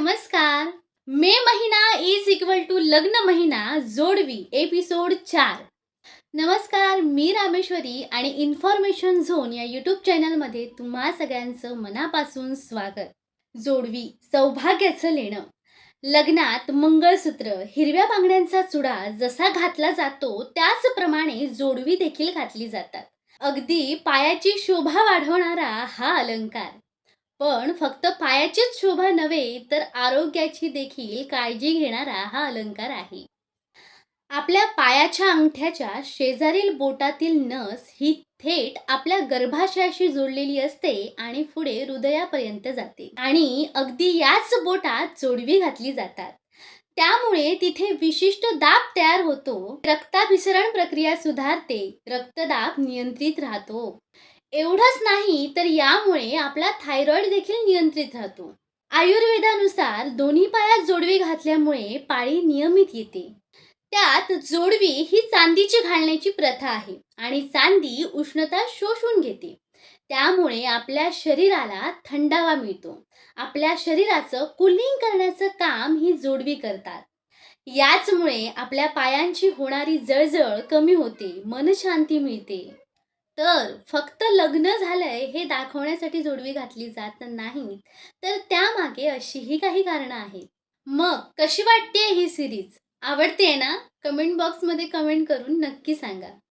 नमस्कार. मे महिना is equal to लग्न महिना जोडवी एपिसोड 4. नमस्कार, मी रामेश्वरी आणि इन्फॉर्मेशन झोन या यूट्यूब चॅनलमध्ये तुम्हा सगळ्यांचं मनापासून स्वागत. जोडवी सौभाग्याचं लेणं. लग्नात मंगळसूत्र, हिरव्या बांगड्यांचा चुडा जसा घातला जातो त्याचप्रमाणे जोडवी देखील घातली जातात. अगदी पायाची शोभा वाढवणारा हा अलंकार. पण फक्त पायाचीच शोभा नव्हे तर आरोग्याची देखील काळजी घेणारा हा अलंकार आहे. आपल्या पायाच्या अंगठ्याच्या शेजारील बोटातील नस ही थेट आपल्या गर्भाशयाशी जोडलेली असते आणि पुढे हृदयापर्यंत जाते आणि अगदी याच बोटात जोडवी घातली जातात. त्यामुळे तिथे विशिष्ट दाब तयार होतो, रक्ताभिसरण प्रक्रिया सुधारते, रक्तदाब नियंत्रित राहतो. एवढंच नाही तर यामुळे आपला थायरॉइड देखील नियंत्रित राहतो. आयुर्वेदानुसार दोन्ही पायात जोडवी घातल्यामुळे पाळी नियमित येते. त्यात जोडवी ही चांदीची घालण्याची प्रथा आहे आणि चांदी उष्णता शोषून घेते. त्यामुळे आपल्या शरीराला थंडावा मिळतो. आपल्या शरीराचं कूलिंग करण्याचं काम ही जोडवी करतात. याचमुळे आपल्या पायांची होणारी जळजळ कमी होते, मनशांती मिळते. तर फक्त लग्न झालंय हे दाखवण्यासाठी जोडवी घातली जात नाही, तर त्यामागे अशीही काही कारणं आहेत. मग कशी वाटतेय ही सिरीज? आवडतेय ना? कमेंट बॉक्समध्ये कमेंट करून नक्की सांगा.